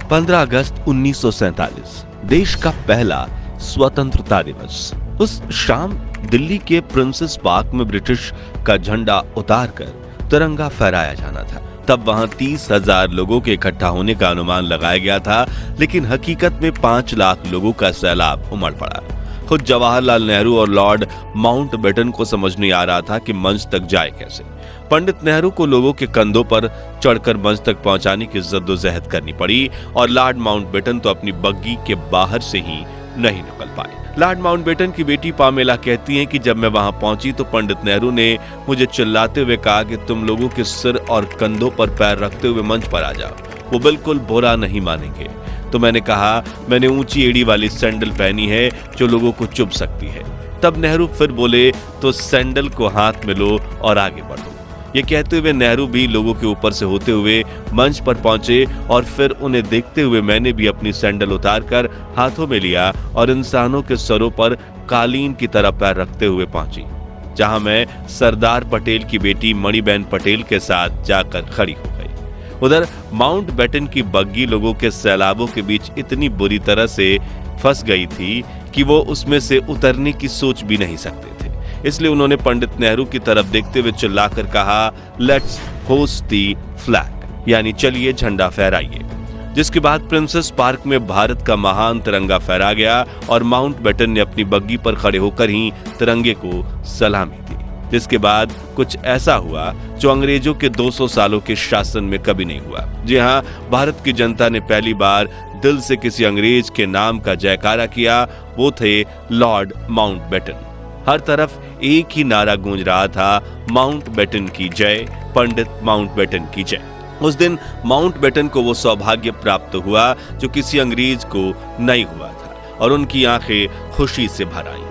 15 अगस्त 1947 देश का पहला स्वतंत्रता दिवस। उस शाम दिल्ली के प्रिंसेस पार्क में ब्रिटिश का झंडा उतारकर तिरंगा फहराया जाना था। तब वहां 30,000 लोगों के इकट्ठा होने का अनुमान लगाया गया था, लेकिन हकीकत में 5 लाख लोगों का सैलाब उमड़ पड़ा। खुद जवाहरलाल नेहरू और लॉर्ड माउंटबेटन को समझ नहीं आ रहा था कि मंच तक जाए कैसे। पंडित नेहरू को लोगों के कंधों पर चढ़कर मंच तक पहुंचाने की जद्दोजहद करनी पड़ी और लॉर्ड माउंटबेटन तो अपनी बग्गी के बाहर से ही नहीं निकल पाए। लॉर्ड माउंटबेटन की बेटी पामेला कहती हैं कि जब मैं वहां पहुंची तो पंडित नेहरू ने मुझे चिल्लाते हुए कहा कि तुम लोगों के सिर और कंधों पर पैर रखते हुए मंच पर आ जाओ। वो बिल्कुल बुरा नहीं मानेंगे। तो मैंने कहा, मैंने ऊंची एड़ी वाली सैंडल पहनी है जो लोगों को चुभ सकती है। तब नेहरू फिर बोले, तो सैंडल को हाथ में लो और आगे बढ़ो। ये कहते हुए नेहरू भी लोगों के ऊपर से होते हुए मंच पर पहुंचे और फिर उन्हें देखते हुए मैंने भी अपनी सैंडल उतारकर हाथों में लिया और इंसानों के सरों पर कालीन की तरह पैर रखते हुए पहुंची, जहां मैं सरदार पटेल की बेटी मणिबेन पटेल के साथ जाकर खड़ी हो गई। उधर माउंटबेटन की बग्गी लोगों के सैलाबों के बीच इतनी बुरी तरह से फंस गई थी कि वो उसमें से उतरने की सोच भी नहीं सकते थे। इसलिए उन्होंने पंडित नेहरू की तरफ देखते हुए चिल्लाकर कहा, लेट्स होस्ट दी फ्लैग, यानी चलिए झंडा फहराइए। जिसके बाद प्रिंसेस पार्क में भारत का महान तिरंगा फहरा गया और माउंटबेटन ने अपनी बग्गी पर खड़े होकर ही तिरंगे को सलामी दी। जिसके बाद कुछ ऐसा हुआ जो अंग्रेजों के 200 सालों के शासन में कभी नहीं हुआ। जी हाँ, भारत की जनता ने पहली बार दिल से किसी अंग्रेज के नाम का जयकारा किया। वो थे लॉर्ड माउंटबेटन। हर तरफ एक ही नारा गूंज रहा था, माउंटबेटन की जय, पंडित माउंटबेटन की जय। उस दिन माउंटबेटन को वो सौभाग्य प्राप्त हुआ जो किसी अंग्रेज को नहीं हुआ था और उनकी आंखें खुशी से भर आईं।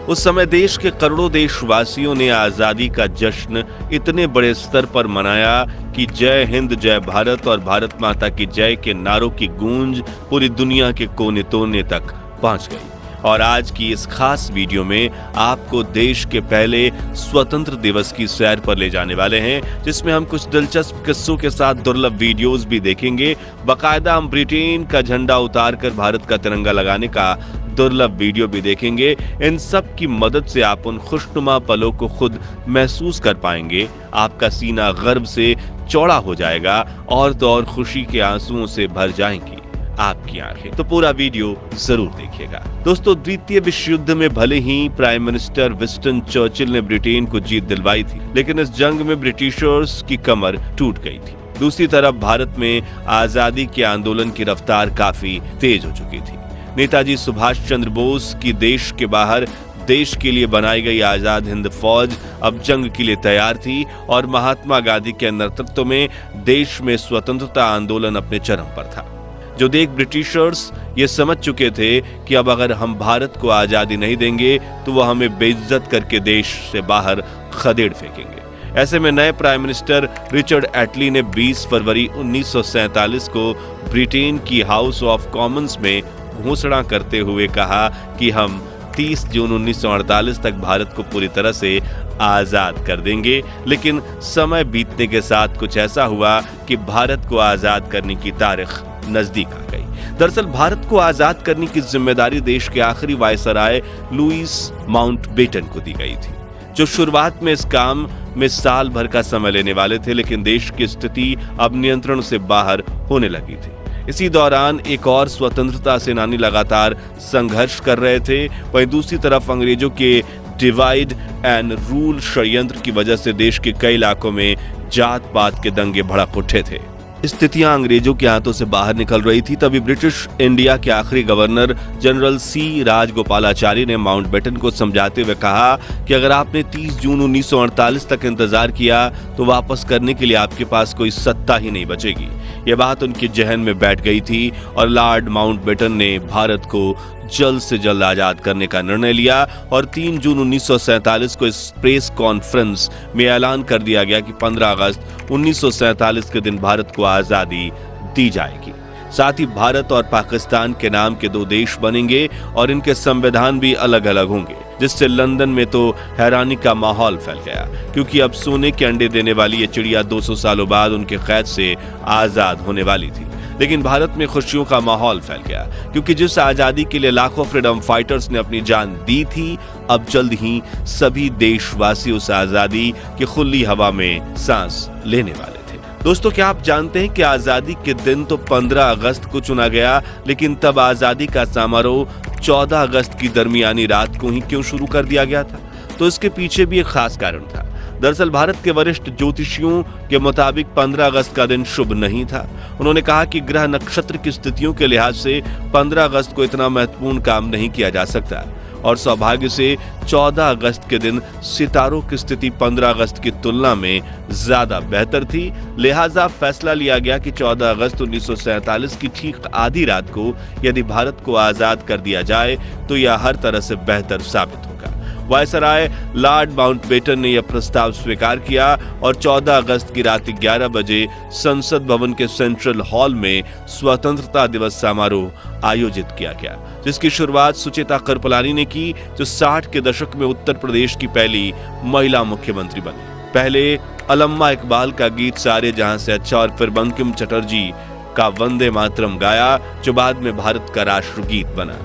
उस समय देश के करोड़ों देशवासियों ने आजादी का जश्न इतने बड़े स्तर पर मनाया कि जय हिंद जय भारत और भारत माता की जय के नारों की गूंज पूरी दुनिया के कोने कोने तक पहुंच गई। और आज की इस खास वीडियो में आपको देश के पहले स्वतंत्र दिवस की सैर पर ले जाने वाले हैं, जिसमें हम कुछ दिलचस्प किस्सों के साथ दुर्लभ वीडियोस भी देखेंगे। बाकायदा हम ब्रिटेन का झंडा उतारकर भारत का तिरंगा लगाने का दुर्लभ वीडियो भी देखेंगे। इन सब की मदद से आप उन खुशनुमा पलों को खुद महसूस कर पाएंगे। आपका सीना गर्व से चौड़ा हो जाएगा और तो और खुशी के आंसुओं से भर जाएंगी आपकी आंखें। तो पूरा वीडियो जरूर देखिएगा। दोस्तों, द्वितीय विश्व युद्ध में भले ही प्राइम मिनिस्टर विंस्टन चर्चिल ने ब्रिटेन को जीत दिलवाई थी, लेकिन इस जंग में ब्रिटिशर्स की कमर टूट गई थी। दूसरी तरफ भारत में आजादी के आंदोलन की रफ्तार काफी तेज हो चुकी थी। नेताजी सुभाष चंद्र बोस की देश के बाहर देश के लिए बनाई गई आजाद हिंद फौज अब जंग के लिए तैयार थी और महात्मा गांधी के नेतृत्व में देश में स्वतंत्रता आंदोलन अपने चरम पर था। जो देख ब्रिटिशर्स ये समझ चुके थे कि अब अगर हम भारत को आजादी नहीं देंगे तो वो हमें बेइज्जत करके देश से बाहर खदेड़ फेंकेंगे। ऐसे में नए प्राइम मिनिस्टर रिचर्ड एटली ने 20 फरवरी 1947 को ब्रिटेन की हाउस ऑफ कॉमन्स में घोषणा करते हुए कहा कि हम 30 जून 1948 तक भारत को पूरी तरह से आजाद कर देंगे। लेकिन समय बीतने के साथ कुछ ऐसा हुआ कि भारत को आजाद करने की तारीख नजदीक आ गई। दरअसल भारत को आजाद करने की जिम्मेदारी देश के आखिरी वायसराय लुईस माउंटबेटन को दी गई थी, जो शुरुआत में इस काम में साल भर का समय लेने वाले थे, लेकिन देश की स्थिति अब नियंत्रण से बाहर होने लगी थी। इसी दौरान एक और स्वतंत्रता सेनानी लगातार संघर्ष कर रहे थे। वहीं दूसरी तरफ अंग्रेजों के डिवाइड एंड रूल षड्यंत्र की वजह से देश के कई इलाकों में जात पात के दंगे भड़क उठे थे। स्थितियां अंग्रेजों के हाथों से बाहर निकल रही थी। तभी ब्रिटिश इंडिया के आखिरी गवर्नर जनरल सी राजगोपालाचारी ने माउंटबेटन को समझाते हुए कहा कि अगर आपने 30 जून 1948 तक इंतजार किया तो वापस करने के लिए आपके पास कोई सत्ता ही नहीं बचेगी। यह बात उनके जहन में बैठ गई थी और लॉर्ड माउंटबेटन ने भारत को जल्द से जल्द आजाद करने का निर्णय लिया और 3 जून 1947 को इस प्रेस कॉन्फ्रेंस में ऐलान कर दिया गया कि 15 अगस्त 1947 के दिन भारत को आजादी दी जाएगी। साथ ही भारत और पाकिस्तान के नाम के 2 देश बनेंगे और इनके संविधान भी अलग अलग होंगे, जिससे लंदन में तो हैरानी का माहौल फैल गया, क्योंकि अब सोने के अंडे देने वाली ये चिड़िया 200 सालों बाद उनके कैद से आजाद होने वाली थी। लेकिन भारत में खुशियों का माहौल फैल गया, क्योंकि जिस आजादी के लिए लाखों फ्रीडम फाइटर्स ने अपनी जान दी थी, अब जल्द ही सभी देशवासी उस आजादी की खुली हवा में सांस लेने वाले थे। दोस्तों, क्या आप जानते हैं कि आजादी के दिन तो 15 अगस्त को चुना गया, लेकिन तब आजादी का समारोह 14 अगस्त की दरमियानी रात को ही क्यों शुरू कर दिया गया था? तो इसके पीछे भी एक खास कारण था। दरअसल भारत के वरिष्ठ ज्योतिषियों के मुताबिक 15 अगस्त का दिन शुभ नहीं था। उन्होंने कहा कि ग्रह नक्षत्र की स्थितियों के लिहाज से 15 अगस्त को इतना महत्वपूर्ण काम नहीं किया जा सकता, और सौभाग्य से 14 अगस्त के दिन सितारों की स्थिति 15 अगस्त की तुलना में ज्यादा बेहतर थी। लिहाजा फैसला लिया गया कि 14 अगस्त 1947 की ठीक आधी रात को यदि भारत को आजाद कर दिया जाए तो यह हर तरह से बेहतर साबित होगा। वायसराय लॉर्ड माउंटबेटन ने यह प्रस्ताव स्वीकार किया और 14 अगस्त की रात 11 बजे संसद भवन के सेंट्रल हॉल में स्वतंत्रता दिवस समारोह आयोजित किया गया, जिसकी शुरुआत सुचेता कृपलानी ने की, जो 60 के दशक में उत्तर प्रदेश की पहली महिला मुख्यमंत्री बनी। पहले अल्लामा इकबाल का गीत सारे जहां से अच्छा और फिर बंकिम चटर्जी का वंदे मातरम गाया, जो बाद में भारत का राष्ट्रगीत बना।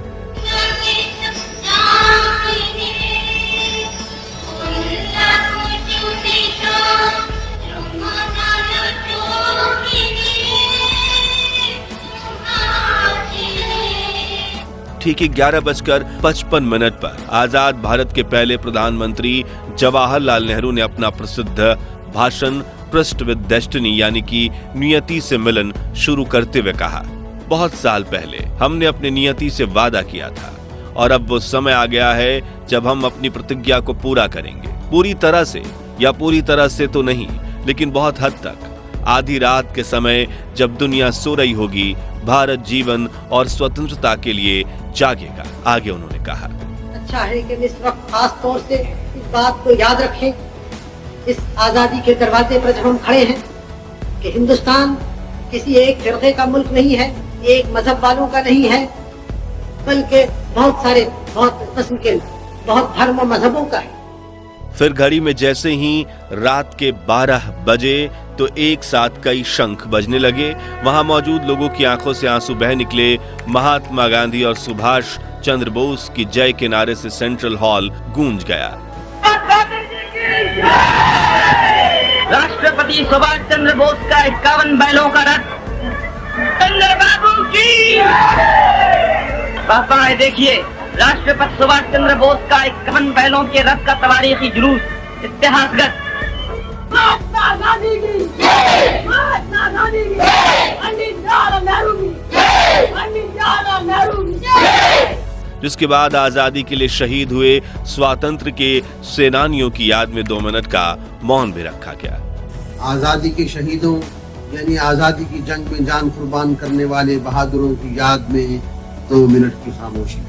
ठीक 11:55 पर आजाद भारत के पहले प्रधानमंत्री जवाहरलाल नेहरू ने अपना प्रसिद्ध भाषण ट्रस्ट विद डेस्टिनी यानी कि नियति से मिलन शुरू करते हुए कहा, बहुत साल पहले हमने अपनी नियति से वादा किया था और अब वो समय आ गया है जब हम अपनी प्रतिज्ञा को पूरा करेंगे। पूरी तरह से या पूरी तरह से तो नहीं, लेकिन बहुत हद तक। आधी रात के समय जब दुनिया सो रही होगी, भारत जीवन और स्वतंत्रता के लिए जागेगा, आगे उन्होंने कहा। अच्छा है कि इस वक्त खास तौर से इस बात को याद रखें, इस आजादी के दरवाजे पर जब हम खड़े हैं, कि हिंदुस्तान किसी एक फिरके का मुल्क नहीं है, एक मजहब वालों का नहीं है, बल्कि बहुत सारे बहुत किस्म के बहुत धर्म और मजहबों का है। फिर घड़ी में जैसे ही रात के 12 बजे तो एक साथ कई शंख बजने लगे। वहां मौजूद लोगों की आंखों से आंसू बह निकले। महात्मा गांधी और सुभाष चंद्र बोस की जय के नारे से सेंट्रल हॉल गूंज गया। राष्ट्रपति सुभाष चंद्र बोस का 51 बैलों का रथ चंद्रबाबू की पापा देखिए, राष्ट्रपति सुभाष चंद्र बोस का 51 बैलों के रथ का तवारीखी जुलूस इतिहासगत। महात्मा गांधी की जय, महात्मा गांधी की जय, पंडित जवाहरलाल नेहरू की जय, पंडित जवाहरलाल नेहरू की जय। जिसके बाद आजादी के लिए शहीद हुए स्वातंत्र्य के सेनानियों की याद में 2 मिनट का मौन भी रखा गया। आजादी के शहीदों यानी आजादी की जंग में जान कुर्बान करने वाले बहादुरों की याद में 2 मिनट की खामोशी।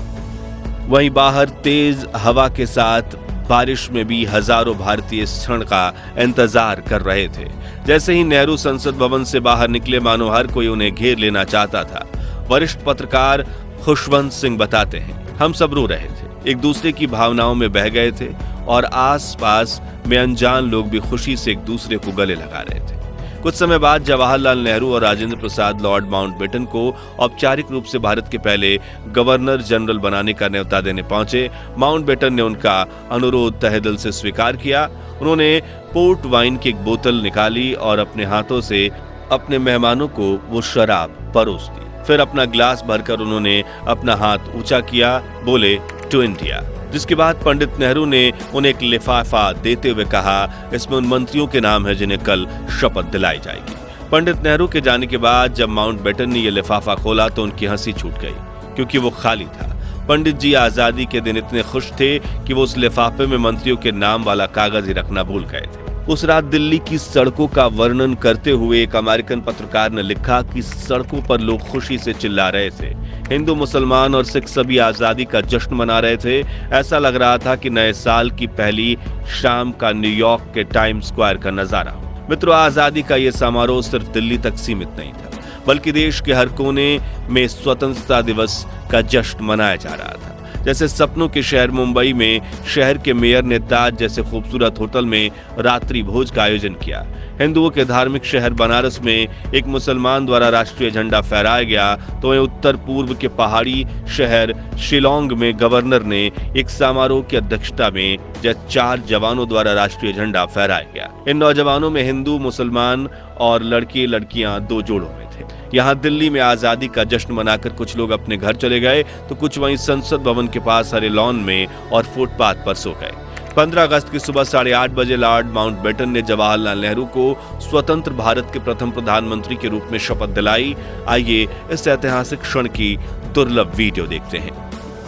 वहीं बाहर तेज हवा के साथ बारिश में भी हजारों भारतीय इस क्षण का इंतजार कर रहे थे। जैसे ही नेहरू संसद भवन से बाहर निकले, मानो हर कोई उन्हें घेर लेना चाहता था। वरिष्ठ पत्रकार खुशवंत सिंह बताते हैं, हम सब रो रहे थे, एक दूसरे की भावनाओं में बह गए थे और आसपास में अनजान लोग भी खुशी से एक दूसरे को गले लगा रहे थे। कुछ समय बाद जवाहरलाल नेहरू और राजेंद्र प्रसाद लॉर्ड माउंटबेटन को औपचारिक रूप से भारत के पहले गवर्नर जनरल बनाने का न्योता देने पहुंचे। माउंटबेटन ने उनका अनुरोध तहे दिल से स्वीकार किया। उन्होंने पोर्ट वाइन की एक बोतल निकाली और अपने हाथों से अपने मेहमानों को वो शराब परोस दी। फिर अपना ग्लास भरकर उन्होंने अपना हाथ ऊंचा किया, बोले टू इंडिया। जिसके बाद पंडित नेहरू ने उन्हें एक लिफाफा देते हुए कहा, इसमें उन मंत्रियों के नाम है जिन्हें कल शपथ दिलाई जाएगी। पंडित नेहरू के जाने के बाद जब माउंटबेटन ने यह लिफाफा खोला तो उनकी हंसी छूट गई, क्योंकि वो खाली था। पंडित जी आजादी के दिन इतने खुश थे कि वो उस लिफाफे में मंत्रियों के नाम वाला कागज ही रखना भूल गए थे। उस रात दिल्ली की सड़कों का वर्णन करते हुए एक अमेरिकन पत्रकार ने लिखा कि सड़कों पर लोग खुशी से चिल्ला रहे थे। हिंदू, मुसलमान और सिख सभी आजादी का जश्न मना रहे थे। ऐसा लग रहा था कि नए साल की पहली शाम का न्यूयॉर्क के टाइम स्क्वायर का नजारा हो। मित्रों, आजादी का ये समारोह सिर्फ दिल्ली तक सीमित नहीं था, बल्कि देश के हर कोने में स्वतंत्रता दिवस का जश्न मनाया जा रहा था। जैसे सपनों के शहर मुंबई में शहर के मेयर ने ताज जैसे खूबसूरत होटल में रात्रि भोज का आयोजन किया। हिंदुओं के धार्मिक शहर बनारस में एक मुसलमान द्वारा राष्ट्रीय झंडा फहराया गया, तो वहीं उत्तर पूर्व के पहाड़ी शहर शिलोंग में गवर्नर ने एक समारोह की अध्यक्षता में 4 जवानों द्वारा राष्ट्रीय झंडा फहराया गया। इन नौजवानों में हिंदू, मुसलमान और लड़के लड़कियां 2 जोड़ों में थे। यहाँ दिल्ली में आजादी का जश्न मनाकर कुछ लोग अपने घर चले गए, तो कुछ वहीं संसद भवन के पास हरे लॉन में और फुटपाथ पर सो गए। 15 अगस्त की सुबह 8:30 बजे लॉर्ड माउंटबेटन ने जवाहरलाल नेहरू को स्वतंत्र भारत के प्रथम प्रधानमंत्री के रूप में शपथ दिलाई। आइए इस ऐतिहासिक क्षण की दुर्लभ वीडियो देखते हैं।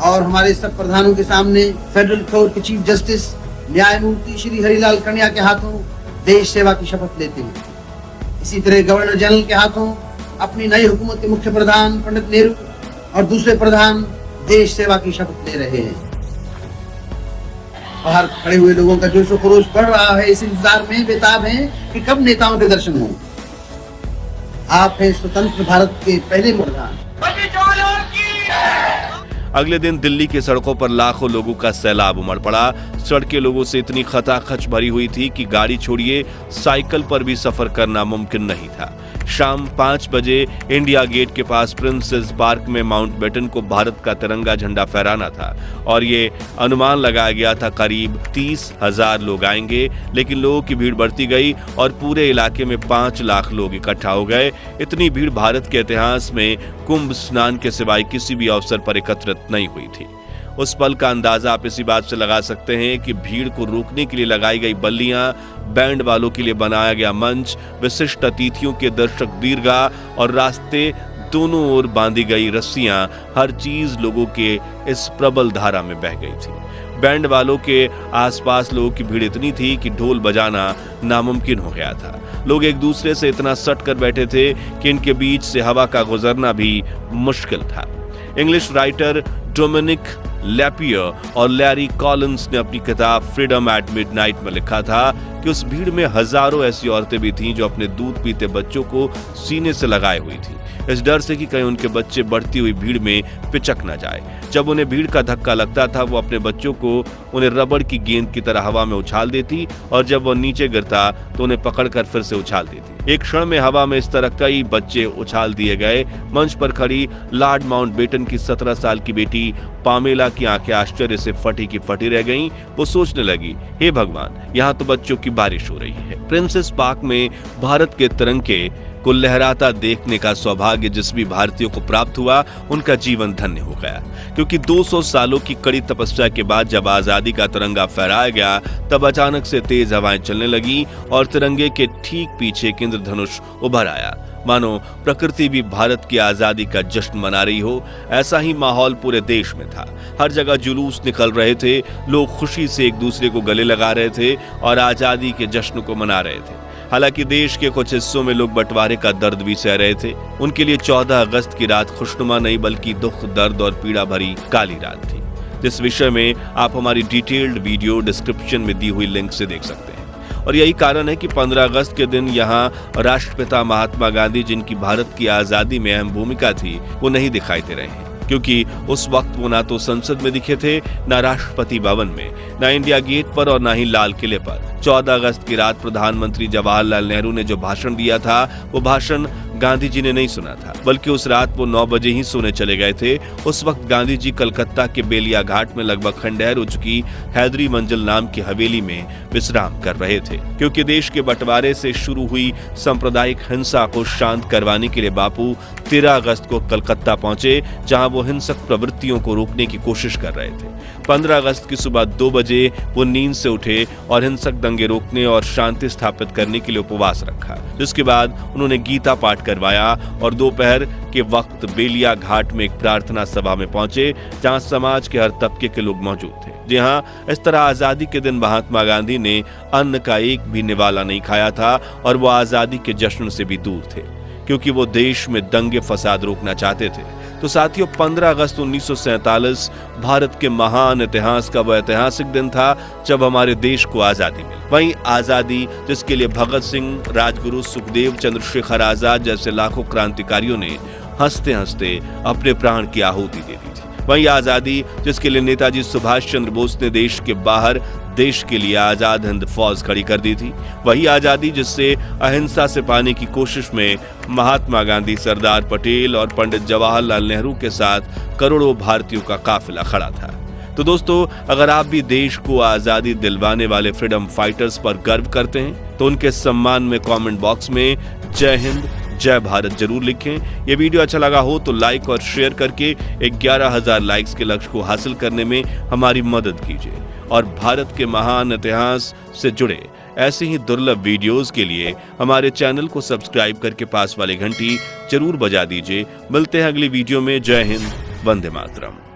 और हमारे सब प्रधानों के सामने फेडरल कोर्ट के चीफ जस्टिस न्यायमूर्ति श्री हरिलाल कन्या के हाथों देश सेवा की शपथ लेते हैं। इसी तरह गवर्नर जनरल के हाथों अपनी नई हुकूमत के मुख्य प्रधान पंडित नेहरू और दूसरे प्रधान देश सेवा की शपथ ले रहे हैं। बाहर खड़े हुए लोगों का जोश खरोश बढ़ रहा है, इस इंतजार में बेताब हैं कि कब नेताओं के दर्शन हों। आप हैं स्वतंत्र भारत के पहले प्रधान। अगले दिन दिल्ली के सड़कों पर लाखों लोगों का सैलाब उमड़ पड़ा। सड़कें लोगों से इतनी खचाखच भरी हुई थी कि गाड़ी छोड़िए साइकिल पर भी सफर करना मुमकिन नहीं था। शाम 5 बजे इंडिया गेट के पास प्रिंसेस पार्क में माउंटबेटन को भारत का तिरंगा झंडा फहराना था और ये अनुमान लगाया गया था करीब 30,000 लोग आएंगे, लेकिन लोगों की भीड़ बढ़ती गई और पूरे इलाके में 5 लाख लोग इकट्ठा हो गए। इतनी भीड़ भारत के इतिहास में कुंभ स्नान के सिवाय किसी भी अवसर पर एकत्रित नहीं हुई थी। उस पल का अंदाजा आप इसी बात से लगा सकते हैं कि भीड़ को रोकने के लिए लगाई गई बल्लियां, बैंड वालों के लिए बनाया गया मंच, विशिष्ट अतिथियों के दर्शक दीर्घा और रास्ते दोनों ओर बांधी गई रस्सियां, हर चीज लोगों के इस प्रबल धारा में बह गई थी। बैंड वालों के आसपास लोगों की भीड़ इतनी थी कि ढोल बजाना नामुमकिन हो गया था। लोग एक दूसरे से इतना सट कर बैठे थे कि इनके बीच से हवा का गुजरना भी मुश्किल था। इंग्लिश राइटर डोमिनिक लैपियर और लैरी कॉलिंस ने अपनी किताब फ्रीडम एट मिडनाइट में लिखा था कि उस भीड़ में हजारों ऐसी औरतें भी थीं जो अपने दूध पीते बच्चों को सीने से लगाए हुई थी, इस डर से कि कहीं उनके बच्चे बढ़ती हुई भीड़ में पिचक न जाए। जब उन्हें भीड़ का धक्का लगता था, वो अपने बच्चों को उन्हें रबड़ की गेंद की तरह हवा में उछाल देती और जब वो नीचे गिरता तो उन्हें पकड़कर फिर से उछाल देती। एक क्षण में हवा में इस तरह कई बच्चे उछाल दिए गए। मंच पर खड़ी लॉर्ड माउंटबेटन की 17 साल की बेटी पामेला की आंखें आश्चर्य से फटी की फटी रह गईं। वो सोचने लगी, हे भगवान, यहाँ तो बच्चों की बारिश हो रही है। प्रिंसेस पार्क में भारत के तिरंगे को लहराता देखने का सौभाग्य जिस भी भारतीयों को प्राप्त हुआ, उनका जीवन धन्य हो गया, क्योंकि 200 सालों की कड़ी तपस्या के बाद जब आजादी का तिरंगा फहराया गया, तब अचानक से तेज हवाएं चलने लगी और तिरंगे के ठीक पीछे एक इंद्रधनुष उभर आया, मानो प्रकृति भी भारत की आजादी का जश्न मना रही हो। ऐसा ही माहौल पूरे देश में था। हर जगह जुलूस निकल रहे थे, लोग खुशी से एक दूसरे को गले लगा रहे थे और आजादी के जश्न को मना रहे थे। हालांकि देश के कुछ हिस्सों में लोग बंटवारे का दर्द भी सह रहे थे। उनके लिए 14 अगस्त की रात खुशनुमा नहीं बल्कि दुख, दर्द और पीड़ा भरी काली रात थी, जिस विषय में आप हमारी डिटेल्ड वीडियो डिस्क्रिप्शन में दी हुई लिंक से देख सकते हैं। और यही कारण है कि 15 अगस्त के दिन यहाँ राष्ट्रपिता महात्मा गांधी, जिनकी भारत की आजादी में अहम भूमिका थी, वो नहीं दिखाई दे रहे हैं, क्योंकि उस वक्त वो ना तो संसद में दिखे थे, ना राष्ट्रपति भवन में, ना इंडिया गेट पर और ना ही लाल किले पर। 14 अगस्त की रात प्रधानमंत्री जवाहरलाल नेहरू ने जो भाषण दिया था, वो भाषण गांधी जी ने नहीं सुना था, बल्कि उस रात वो 9 बजे ही सोने चले गए थे। उस वक्त गांधी जी कलकत्ता के बेलिया घाट में लगभग खंडहर हो चुकी हैदरी मंजिल नाम की हवेली में विश्राम कर रहे थे, क्योंकि देश के बंटवारे से शुरू हुई सांप्रदायिक हिंसा को शांत करवाने के लिए बापू 13 अगस्त को कलकत्ता पहुंचे, जहां वो हिंसक प्रवृत्तियों को रोकने की कोशिश कर रहे थे। 15 अगस्त की सुबह 2 बजे वो नींद से उठे और हिंसक दंगे रोकने और शांति स्थापित करने के लिए उपवास रखा, जिसके बाद उन्होंने गीता पाठ करवाया और दोपहर के वक्त बेलिया घाट में एक प्रार्थना सभा में पहुंचे, जहां समाज के हर तबके के लोग मौजूद थे। जी हां, इस तरह आजादी के दिन महात्मा गांधी ने अन्न का एक भी निवाला नहीं खाया था और वो आजादी के जश्न से भी दूर थे, क्योंकि वो देश में दंगे फसाद रोकना चाहते थे। तो साथियों, 15 अगस्त 1947 भारत के महान इतिहास का वह ऐतिहासिक दिन था जब हमारे देश को आजादी मिली। वहीं आजादी जिसके लिए भगत सिंह, राजगुरु, सुखदेव, चंद्रशेखर आजाद जैसे लाखों क्रांतिकारियों ने हंसते हंसते अपने प्राण की आहुति दे दी थी। वहीं आजादी जिसके लिए नेताजी सुभाष चंद्र बोस ने देश के बाहर देश के लिए आजाद हिंद फौज खड़ी कर दी थी, वही आजादी जिससे अहिंसा से पाने की कोशिश में महात्मा गांधी, सरदार पटेल और पंडित जवाहरलाल नेहरू के साथ करोड़ों भारतीयों का काफिला खड़ा था। तो दोस्तों, अगर आप भी देश को आजादी दिलवाने वाले फ्रीडम फाइटर्स पर गर्व करते हैं तो उनके सम्मान में कमेंट बॉक्स में जय हिंद, जय भारत जरूर लिखें। ये वीडियो अच्छा लगा हो तो लाइक और शेयर करके 11,000 लाइक्स के लक्ष्य को हासिल करने में हमारी मदद कीजिए और भारत के महान इतिहास से जुड़े ऐसे ही दुर्लभ वीडियोस के लिए हमारे चैनल को सब्सक्राइब करके पास वाली घंटी जरूर बजा दीजिए। मिलते हैं अगली वीडियो में। जय हिंद, वंदे मातरम।